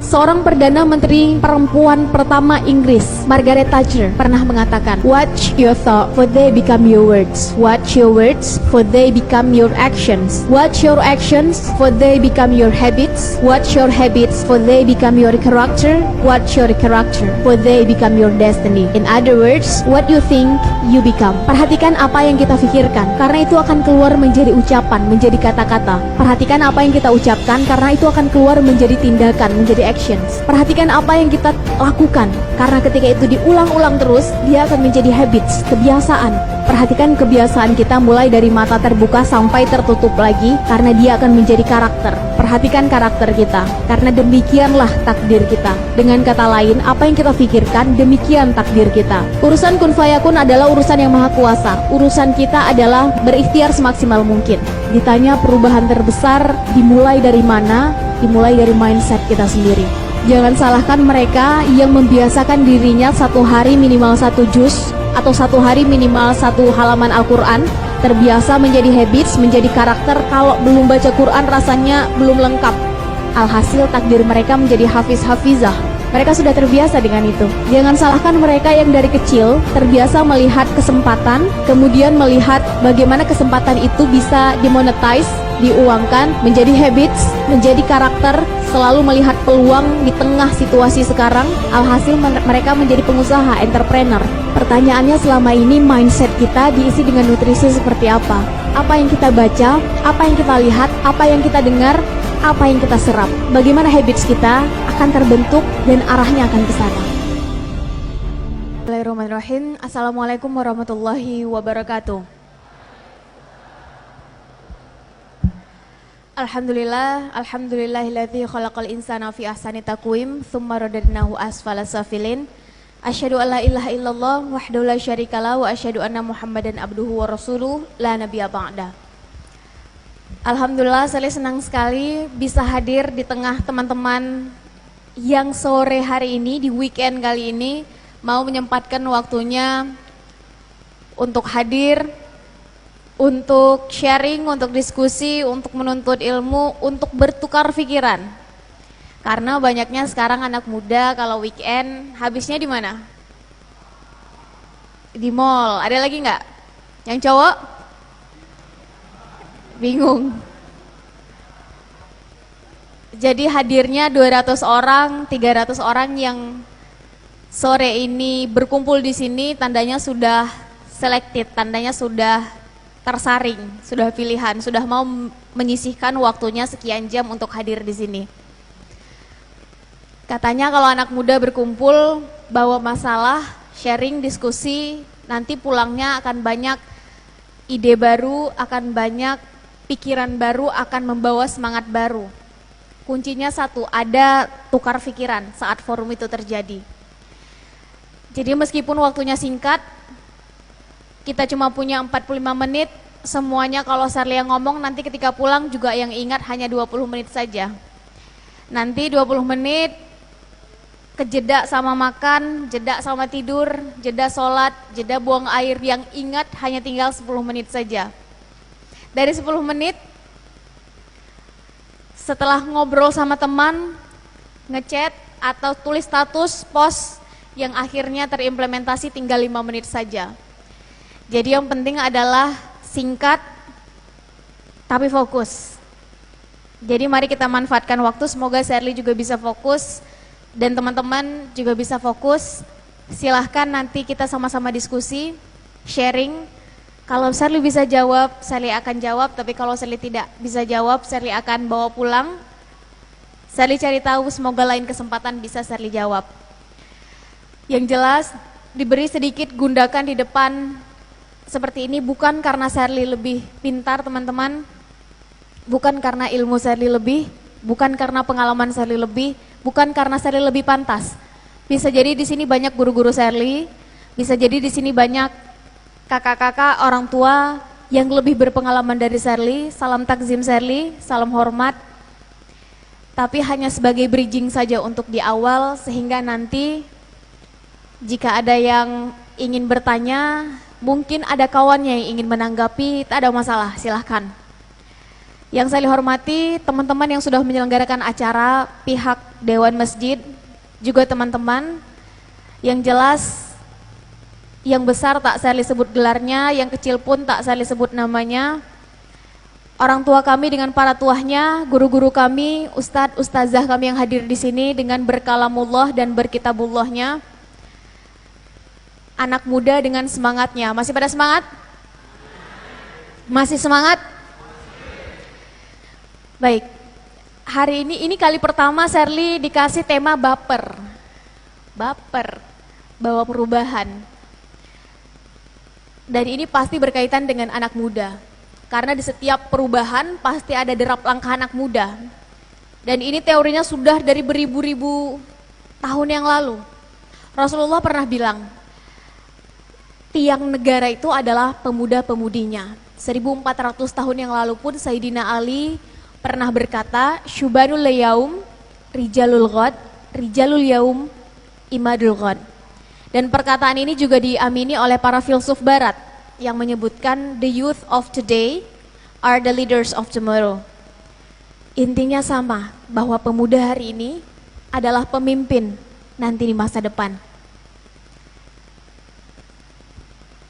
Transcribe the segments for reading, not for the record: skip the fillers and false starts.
Seorang Perdana Menteri perempuan pertama Inggris, Margaret Thatcher, pernah mengatakan, "Watch your thought, for they become your words. Watch your words, for they become your actions. Watch your actions, for they become your habits. Watch your habits, for they become your character. Watch your character, for they become your destiny." In other words, what you think, you become. Perhatikan apa yang kita pikirkan, karena itu akan keluar menjadi ucapan, menjadi kata-kata. Perhatikan apa yang kita ucapkan, karena itu akan keluar menjadi tindakan, menjadi actions. Perhatikan apa yang kita lakukan, karena ketika itu diulang-ulang terus, dia akan menjadi habits, kebiasaan. Perhatikan kebiasaan kita mulai dari mata terbuka sampai tertutup lagi, karena dia akan menjadi karakter. Perhatikan karakter kita, karena demikianlah takdir kita. Dengan kata lain, apa yang kita pikirkan, demikian takdir kita. Urusan kun fayakun adalah urusan yang maha kuasa. Urusan kita adalah berikhtiar semaksimal mungkin. Ditanya perubahan terbesar dimulai dari mana? Dimulai dari mindset kita sendiri. Jangan salahkan mereka yang membiasakan dirinya satu hari minimal satu juz atau satu hari minimal satu halaman Al-Quran. Terbiasa menjadi habits, menjadi karakter. Kalau belum baca Quran rasanya belum lengkap. Alhasil takdir mereka menjadi hafiz-hafizah. Mereka sudah terbiasa dengan itu. Jangan salahkan mereka yang dari kecil terbiasa melihat kesempatan, kemudian melihat bagaimana kesempatan itu bisa dimonetize, diuangkan, menjadi habits, menjadi karakter, selalu melihat peluang di tengah situasi sekarang. Alhasil mereka menjadi pengusaha, entrepreneur. Pertanyaannya selama ini mindset kita diisi dengan nutrisi seperti apa? Apa yang kita baca, apa yang kita lihat, apa yang kita dengar, apa yang kita serap, bagaimana habits kita akan terbentuk dan arahnya akan ke sana. Bismillahirrahmanirrahim. Assalamualaikum warahmatullahi wabarakatuh. Alhamdulillahilladzi khalaqal insana fi ahsani taqwim, tsumma radadnahu asfala safilin. Asyhadu an la ilaha illallah wahdahu la syarikalah wa asyhadu anna Muhammadan abduhu wa rasuluh la nabiyya ba'da. Alhamdulillah, saya senang sekali bisa hadir di tengah teman-teman yang sore hari ini, di weekend kali ini, mau menyempatkan waktunya untuk hadir, untuk sharing, untuk diskusi, untuk menuntut ilmu, untuk bertukar pikiran. Karena banyaknya sekarang anak muda kalau weekend habisnya di mana? Di mall. Ada lagi nggak? Yang cowok? Bingung. Jadi hadirnya 200 orang, 300 orang yang sore ini berkumpul di sini tandanya sudah selected, tandanya sudah tersaring, sudah pilihan, sudah mau menyisihkan waktunya sekian jam untuk hadir di sini. Katanya kalau anak muda berkumpul bawa masalah, sharing, diskusi, nanti pulangnya akan banyak ide baru, akan banyak pikiran baru, akan membawa semangat baru. Kuncinya satu, ada tukar pikiran saat forum itu terjadi. Jadi meskipun waktunya singkat, kita cuma punya 45 menit, semuanya kalau Sarlia ngomong nanti ketika pulang juga yang ingat hanya 20 menit saja. Nanti 20 menit kejeda sama makan, jeda sama tidur, jeda sholat, jeda buang air, yang ingat hanya tinggal 10 menit saja. Dari 10 menit, setelah ngobrol sama teman, ngechat atau tulis status, post, yang akhirnya terimplementasi tinggal 5 menit saja. Jadi yang penting adalah singkat tapi fokus. Jadi mari kita manfaatkan waktu, semoga Sherly juga bisa fokus dan teman-teman juga bisa fokus. Silahkan nanti kita sama-sama diskusi, sharing. Kalau Sherly bisa jawab, Sherly akan jawab, tapi kalau Sherly tidak bisa jawab, Sherly akan bawa pulang. Sherly cari tahu, semoga lain kesempatan bisa Sherly jawab. Yang jelas, diberi sedikit gundakan di depan seperti ini bukan karena Sherly lebih pintar teman-teman, bukan karena ilmu Sherly lebih, bukan karena pengalaman Sherly lebih, bukan karena Sherly lebih pantas. Bisa jadi di sini banyak guru-guru Sherly, bisa jadi di sini banyak kakak-kakak, orang tua yang lebih berpengalaman dari Sherly. Salam takzim Sherly, salam hormat. Tapi hanya sebagai bridging saja untuk di awal, sehingga nanti jika ada yang ingin bertanya, mungkin ada kawannya yang ingin menanggapi, tak ada masalah, silahkan. Yang saya hormati teman-teman yang sudah menyelenggarakan acara, pihak Dewan Masjid, juga teman-teman. Yang jelas, yang besar tak saya sebut gelarnya, yang kecil pun tak saya sebut namanya. Orang tua kami dengan para tuahnya, guru-guru kami, ustadz, ustazah kami yang hadir di sini dengan berkalamullah dan berkitabullahnya. Anak muda dengan semangatnya. Masih pada semangat? Masih semangat? Baik. Hari ini kali pertama Sherly dikasih tema baper. Baper, bawa perubahan. Dan ini pasti berkaitan dengan anak muda. Karena di setiap perubahan pasti ada derap langkah anak muda. Dan ini teorinya sudah dari beribu-ribu tahun yang lalu. Rasulullah pernah bilang, tiang negara itu adalah pemuda-pemudinya. 1400 tahun yang lalu pun Sayyidina Ali pernah berkata, Syubanul yaum, rijalul ghad, rijalul yaum, imadul ghad. Dan perkataan ini juga diamini oleh para filsuf barat yang menyebutkan the youth of today are the leaders of tomorrow. Intinya sama, bahwa pemuda hari ini adalah pemimpin nanti di masa depan.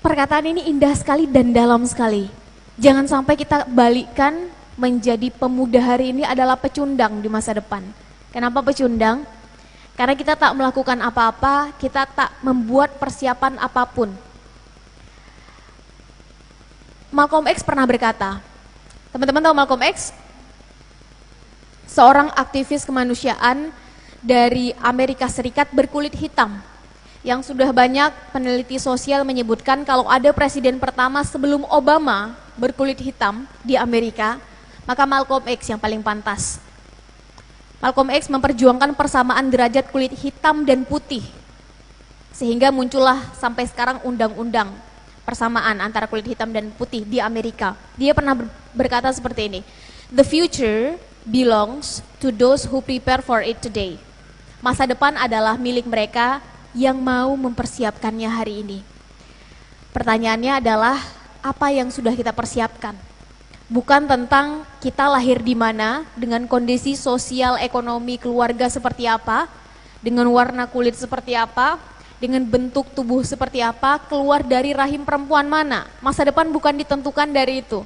Perkataan ini indah sekali dan dalam sekali. Jangan sampai kita balikkan menjadi pemuda hari ini adalah pecundang di masa depan. Kenapa pecundang? Karena kita tak melakukan apa-apa, kita tak membuat persiapan apapun. Malcolm X pernah berkata, teman-teman tahu Malcolm X? Seorang aktivis kemanusiaan dari Amerika Serikat berkulit hitam. Yang sudah banyak peneliti sosial menyebutkan kalau ada presiden pertama sebelum Obama berkulit hitam di Amerika, maka Malcolm X yang paling pantas. Malcolm X memperjuangkan persamaan derajat kulit hitam dan putih, sehingga muncullah sampai sekarang undang-undang persamaan antara kulit hitam dan putih di Amerika. Dia pernah berkata seperti ini, "The future belongs to those who prepare for it today." Masa depan adalah milik mereka yang mau mempersiapkannya hari ini. Pertanyaannya adalah, apa yang sudah kita persiapkan? Bukan tentang kita lahir di mana, dengan kondisi sosial, ekonomi, keluarga seperti apa, dengan warna kulit seperti apa, dengan bentuk tubuh seperti apa, keluar dari rahim perempuan mana. Masa depan bukan ditentukan dari itu,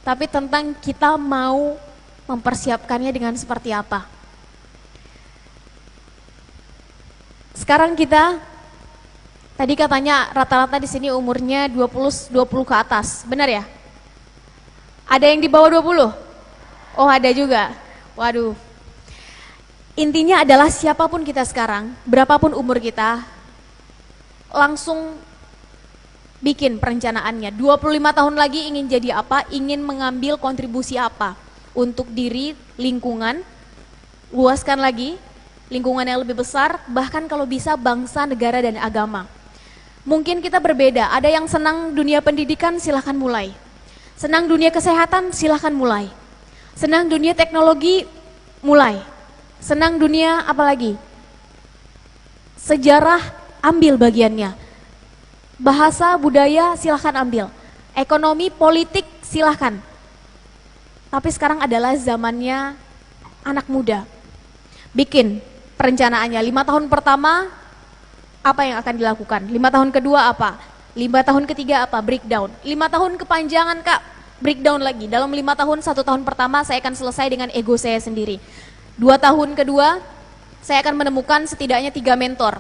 tapi tentang kita mau mempersiapkannya dengan seperti apa. Sekarang kita, tadi katanya rata-rata di sini umurnya 20 ke atas, benar ya? Ada yang di bawah 20? Oh ada juga, waduh. Intinya adalah siapapun kita sekarang, berapapun umur kita, langsung bikin perencanaannya. 25 tahun lagi ingin jadi apa, ingin mengambil kontribusi apa untuk diri, lingkungan, luaskan lagi, lingkungan yang lebih besar, bahkan kalau bisa bangsa, negara, dan agama. Mungkin kita berbeda, ada yang senang dunia pendidikan, silahkan mulai. Senang dunia kesehatan, silahkan mulai. Senang dunia teknologi, mulai. Senang dunia apa lagi? Sejarah, ambil bagiannya. Bahasa, budaya, silahkan ambil. Ekonomi, politik, silahkan. Tapi sekarang adalah zamannya anak muda. Bikin perencanaannya, 5 tahun pertama apa yang akan dilakukan, 5 tahun kedua apa, 5 tahun ketiga apa, breakdown, 5 tahun kepanjangan kak, breakdown lagi, dalam 5 tahun, 1 tahun pertama saya akan selesai dengan ego saya sendiri, 2 tahun kedua saya akan menemukan setidaknya 3 mentor,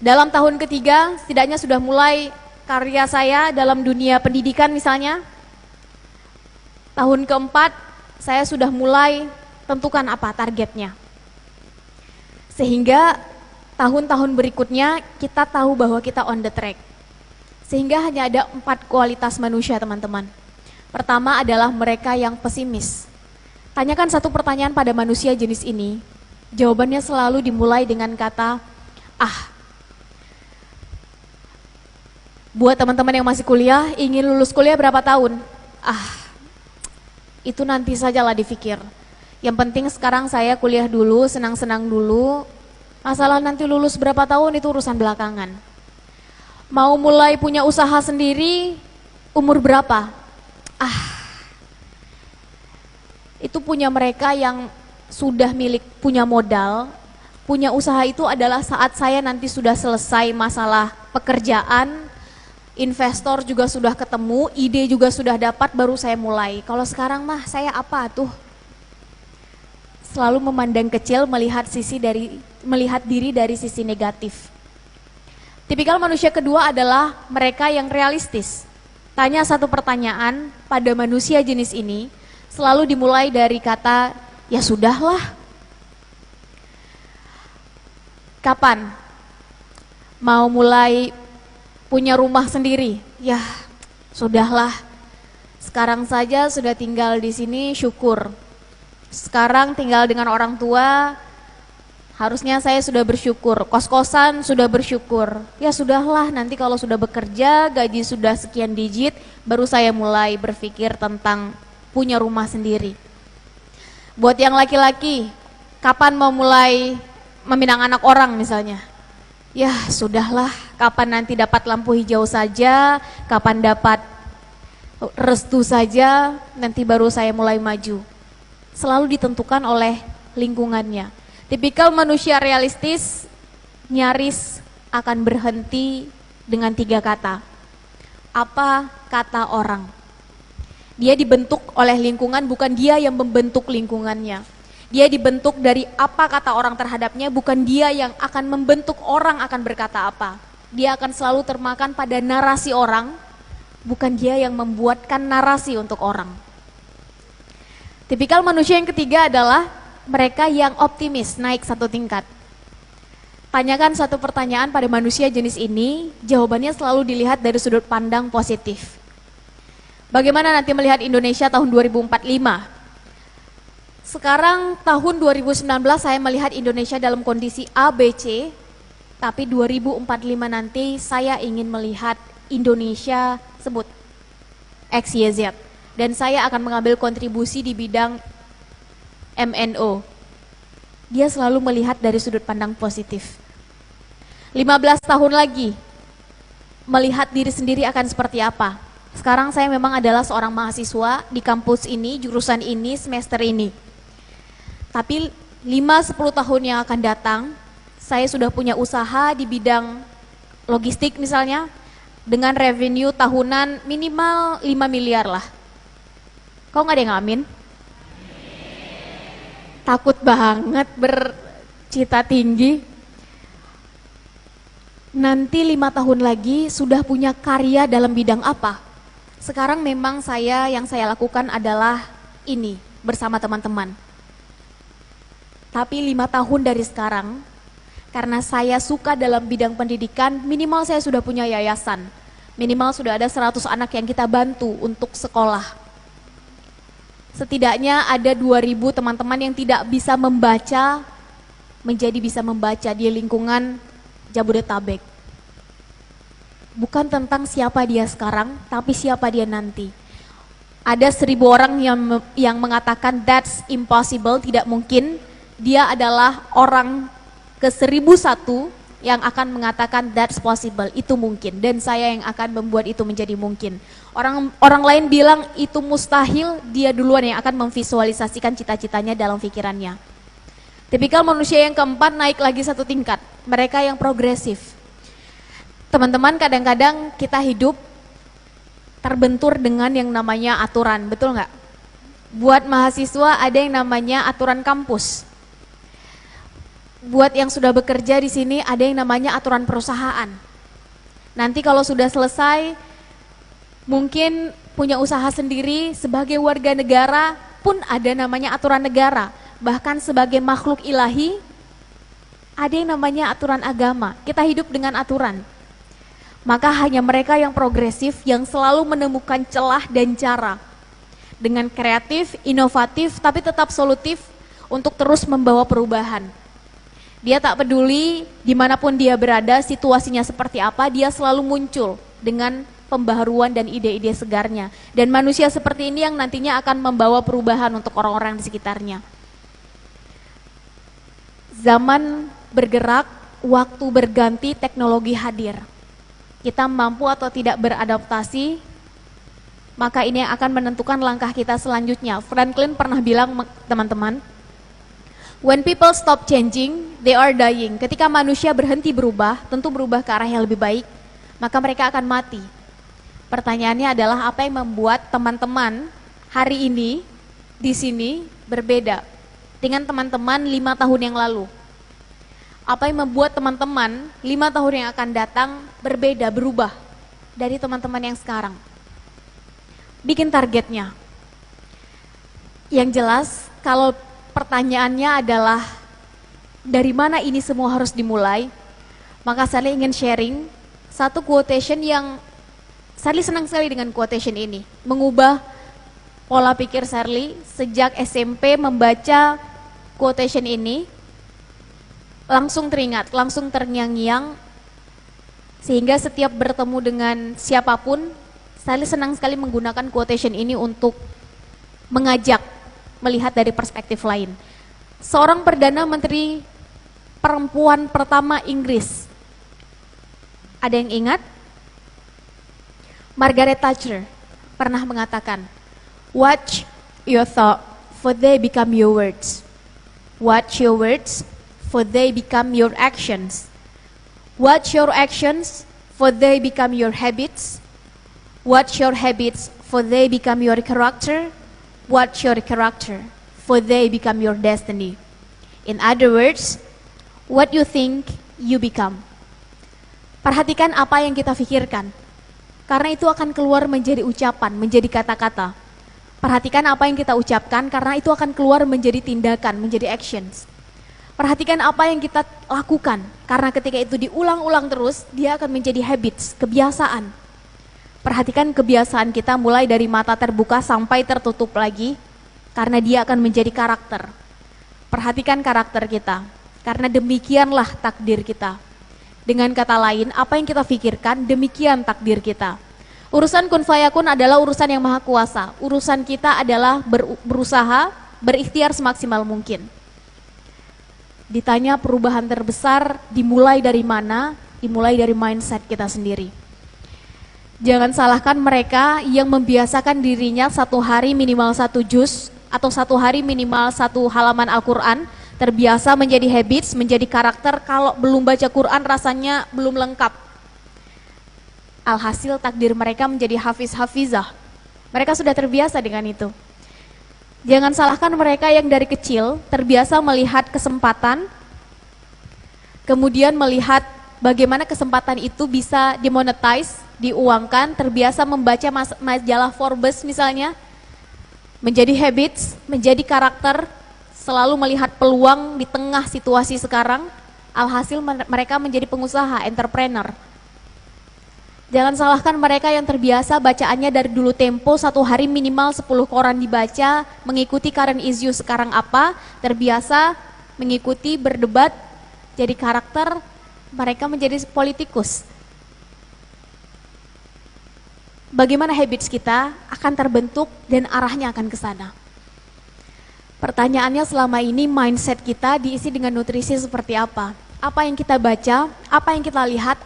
dalam tahun ketiga setidaknya sudah mulai karya saya dalam dunia pendidikan misalnya, tahun keempat saya sudah mulai tentukan apa targetnya. Sehingga tahun-tahun berikutnya kita tahu bahwa kita on the track. Sehingga hanya ada 4 kualitas manusia teman-teman. Pertama adalah mereka yang pesimis. Tanyakan satu pertanyaan pada manusia jenis ini, jawabannya selalu dimulai dengan kata, ah. Buat teman-teman yang masih kuliah, ingin lulus kuliah berapa tahun? Ah, itu nanti sajalah dipikir. Yang penting sekarang saya kuliah dulu, senang-senang dulu. Masalah nanti lulus berapa tahun itu urusan belakangan. Mau mulai punya usaha sendiri, umur berapa? Ah, itu punya mereka yang sudah punya modal, punya usaha itu adalah saat saya nanti sudah selesai masalah pekerjaan, investor juga sudah ketemu, ide juga sudah dapat, baru saya mulai. Kalau sekarang mah saya apa tuh? Selalu memandang kecil, melihat diri dari sisi negatif. Tipikal manusia kedua adalah mereka yang realistis. Tanya satu pertanyaan pada manusia jenis ini, selalu dimulai dari kata, ya sudahlah. Kapan mau mulai punya rumah sendiri? Ya sudahlah. Sekarang saja sudah tinggal di sini, syukur. Sekarang tinggal dengan orang tua, harusnya saya sudah bersyukur. Kos-kosan sudah bersyukur. Ya sudahlah, nanti kalau sudah bekerja, gaji sudah sekian digit, baru saya mulai berpikir tentang punya rumah sendiri. Buat yang laki-laki, kapan mau mulai meminang anak orang misalnya? Ya sudahlah, kapan nanti dapat lampu hijau saja, kapan dapat restu saja, nanti baru saya mulai maju. Selalu ditentukan oleh lingkungannya. Tipikal manusia realistis nyaris akan berhenti dengan 3 kata. Apa kata orang? Dia dibentuk oleh lingkungan, bukan dia yang membentuk lingkungannya. Dia dibentuk dari apa kata orang terhadapnya, bukan dia yang akan membentuk orang akan berkata apa. Dia akan selalu termakan pada narasi orang, bukan dia yang membuatkan narasi untuk orang. Tipikal manusia yang ketiga adalah mereka yang optimis, naik 1 tingkat. Tanyakan satu pertanyaan pada manusia jenis ini, jawabannya selalu dilihat dari sudut pandang positif. Bagaimana nanti melihat Indonesia tahun 2045? Sekarang tahun 2019 saya melihat Indonesia dalam kondisi A, B, C, tapi 2045 nanti saya ingin melihat Indonesia sebut X, Y, Z. Dan saya akan mengambil kontribusi di bidang MNO. Dia selalu melihat dari sudut pandang positif. 15 tahun lagi, melihat diri sendiri akan seperti apa. Sekarang saya memang adalah seorang mahasiswa di kampus ini, jurusan ini, semester ini. Tapi 5-10 tahun yang akan datang, saya sudah punya usaha di bidang logistik misalnya, dengan revenue tahunan minimal 5 miliar lah. Kok nggak ada yang amin? Takut banget bercita tinggi. Nanti 5 tahun lagi sudah punya karya dalam bidang apa? Sekarang memang yang saya lakukan adalah ini bersama teman-teman. Tapi 5 tahun dari sekarang, karena saya suka dalam bidang pendidikan, minimal saya sudah punya yayasan. Minimal sudah ada 100 anak yang kita bantu untuk sekolah. Setidaknya ada 2.000 teman-teman yang tidak bisa membaca, menjadi bisa membaca di lingkungan Jabodetabek. Bukan tentang siapa dia sekarang, tapi siapa dia nanti. Ada 1.000 orang yang mengatakan that's impossible, tidak mungkin. Dia adalah orang ke 1.001 yang akan mengatakan that's possible, itu mungkin. Dan saya yang akan membuat itu menjadi mungkin. Orang lain bilang itu mustahil, dia duluan yang akan memvisualisasikan cita-citanya dalam pikirannya. Tipikal manusia yang keempat naik lagi 1 tingkat, mereka yang progresif. Teman-teman, kadang-kadang kita hidup terbentur dengan yang namanya aturan, betul nggak? Buat mahasiswa ada yang namanya aturan kampus. Buat yang sudah bekerja di sini ada yang namanya aturan perusahaan. Nanti kalau sudah selesai, mungkin punya usaha sendiri, sebagai warga negara pun ada namanya aturan negara. Bahkan sebagai makhluk ilahi, ada yang namanya aturan agama. Kita hidup dengan aturan. Maka hanya mereka yang progresif yang selalu menemukan celah dan cara. Dengan kreatif, inovatif, tapi tetap solutif untuk terus membawa perubahan. Dia tak peduli dimanapun dia berada, situasinya seperti apa, dia selalu muncul dengan pembaharuan dan ide-ide segarnya. Dan manusia seperti ini yang nantinya akan membawa perubahan untuk orang-orang di sekitarnya. Zaman bergerak, waktu berganti, teknologi hadir. Kita mampu atau tidak beradaptasi, maka ini yang akan menentukan langkah kita selanjutnya. Franklin pernah bilang, teman-teman, When people stop changing, they are dying. Ketika manusia berhenti berubah, tentu berubah ke arah yang lebih baik, maka mereka akan mati. Pertanyaannya adalah apa yang membuat teman-teman hari ini di sini berbeda dengan teman-teman 5 tahun yang lalu? Apa yang membuat teman-teman 5 tahun yang akan datang berbeda, berubah dari teman-teman yang sekarang? Bikin targetnya. Yang jelas, kalau pertanyaannya adalah dari mana ini semua harus dimulai, maka Sally ingin sharing satu quotation yang Sally senang sekali dengan quotation ini. Mengubah pola pikir Sally sejak SMP membaca quotation ini, langsung teringat, langsung terngiang-ngiang, sehingga setiap bertemu dengan siapapun, Sally senang sekali menggunakan quotation ini untuk mengajak melihat dari perspektif lain. Seorang Perdana Menteri perempuan pertama Inggris, ada yang ingat? Margaret Thatcher pernah mengatakan, "Watch your thought, for they become your words. Watch your words, for they become your actions. Watch your actions, for they become your habits. Watch your habits, for they become your character. Watch your character, for they become your destiny." In other words, what you think, you become. Perhatikan apa yang kita pikirkan, karena itu akan keluar menjadi ucapan, menjadi kata-kata. Perhatikan apa yang kita ucapkan, karena itu akan keluar menjadi tindakan, menjadi actions. Perhatikan apa yang kita lakukan, karena ketika itu diulang-ulang terus, dia akan menjadi habits, kebiasaan. Perhatikan kebiasaan kita mulai dari mata terbuka sampai tertutup lagi, karena dia akan menjadi karakter. Perhatikan karakter kita, karena demikianlah takdir kita. Dengan kata lain, apa yang kita pikirkan, demikian takdir kita. Urusan kun fayakun adalah urusan yang maha kuasa. Urusan kita adalah berusaha, berikhtiar semaksimal mungkin. Ditanya perubahan terbesar dimulai dari mana? Dimulai dari mindset kita sendiri. Jangan salahkan mereka yang membiasakan dirinya satu hari minimal 1 juz atau satu hari minimal 1 halaman Al-Quran, terbiasa menjadi habits, menjadi karakter. Kalau belum baca Quran rasanya belum lengkap. Alhasil takdir mereka menjadi hafiz-hafizah. Mereka sudah terbiasa dengan itu. Jangan salahkan mereka yang dari kecil terbiasa melihat kesempatan, kemudian melihat bagaimana kesempatan itu bisa dimonetize, diuangkan, terbiasa membaca majalah Forbes misalnya, menjadi habits, menjadi karakter, selalu melihat peluang di tengah situasi sekarang, alhasil mereka menjadi pengusaha, entrepreneur. Jangan salahkan mereka yang terbiasa bacaannya dari dulu Tempo, satu hari minimal 10 koran dibaca, mengikuti current issue sekarang apa, terbiasa mengikuti, berdebat, jadi karakter, mereka menjadi politikus. Bagaimana habits kita akan terbentuk dan arahnya akan ke sana. Pertanyaannya selama ini mindset kita diisi dengan nutrisi seperti apa? Apa yang kita baca, apa yang kita lihat,